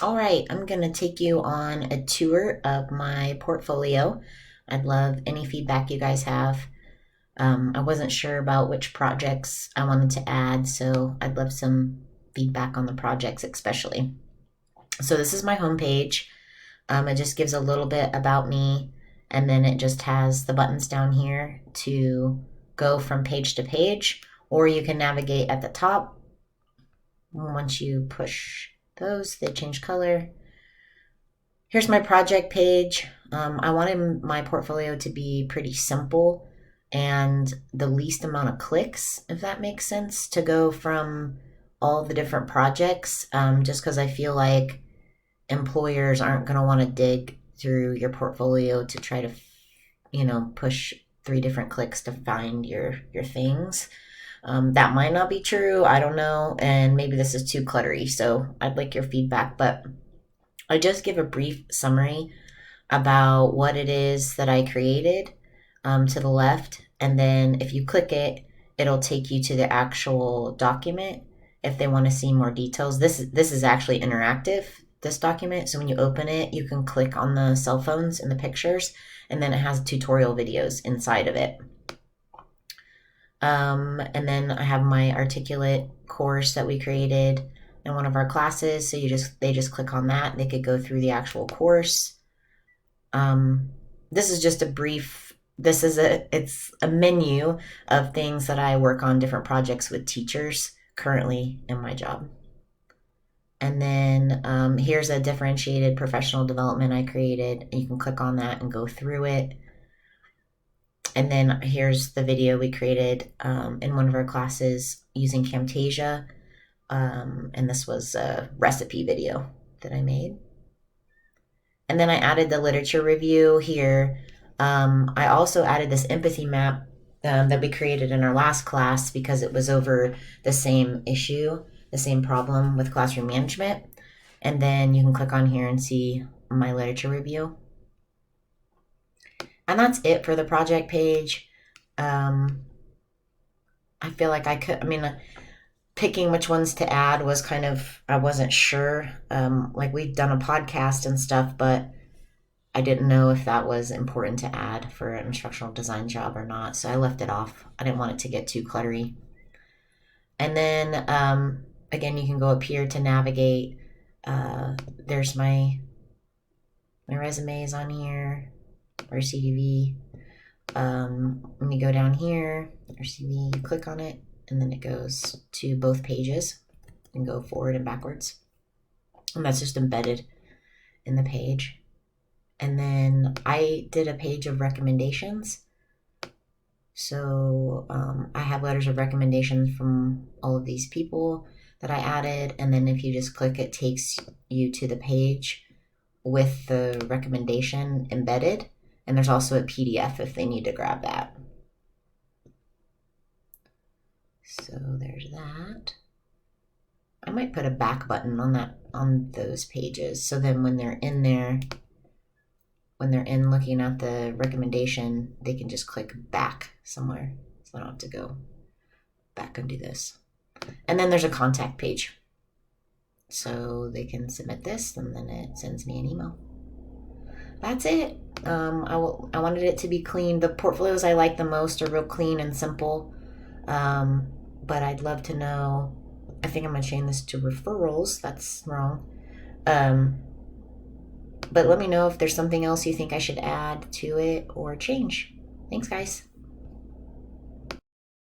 All right, I'm going to take you on a tour of my portfolio. I'd love any feedback you guys have. I wasn't sure about which projects I wanted to add, so I'd love some feedback on the projects, especially. So, this is my homepage. It just gives a little bit about me, and then it just has the buttons down here to go from page to page, or you can navigate at the top. Once you push those, they change color. Here's my project page. I wanted my portfolio to be pretty simple and the least amount of clicks, if that makes sense, to go from all the different projects, just because I feel like employers aren't going to want to dig through your portfolio to try to, push 3 different clicks to find your things. That might not be true. I don't know. And maybe this is too cluttery. So I'd like your feedback. But I just give a brief summary about what it is that I created to the left. And then if you click it, it'll take you to the actual document if they want to see more details. This is actually interactive, this document. So when you open it, you can click on the cell phones and the pictures, and then it has tutorial videos inside of it. And then I have my articulate course that we created in one of our classes. So they just click on that. They could go through the actual course. This is just a brief. It's a menu of things that I work on, different projects with teachers currently in my job. And then here's a differentiated professional development I created. You can click on that and go through it. And then here's the video we created in one of our classes using Camtasia. And this was a recipe video that I made. And then I added the literature review here. I also added this empathy map that we created in our last class because it was over the same issue, the same problem with classroom management. And then you can click on here and see my literature review. And that's it for the project page. I feel like picking which ones to add was I wasn't sure. Like we'd done a podcast and stuff, but I didn't know if that was important to add for an instructional design job or not. So I left it off. I didn't want it to get too cluttery. And then, again, you can go up here to navigate. There's my resumes on here. Or CV. When you go down here, or CV, you click on it, and then it goes to both pages and go forward and backwards. And that's just embedded in the page. And then I did a page of recommendations. So I have letters of recommendations from all of these people that I added. And then if you just click, it takes you to the page with the recommendation embedded. And there's also a PDF if they need to grab that. So there's that. I might put a back button on those pages. So then when they're in there, when they're in looking at the recommendation, they can just click back somewhere. So I don't have to go back and do this. And then there's a contact page. So they can submit this and then it sends me an email. That's it. I wanted it to be clean. The portfolios I like the most are real clean and simple. But I'd love to know. I think I'm going to change this to referrals. That's wrong. But let me know if there's something else you think I should add to it or change. Thanks, guys.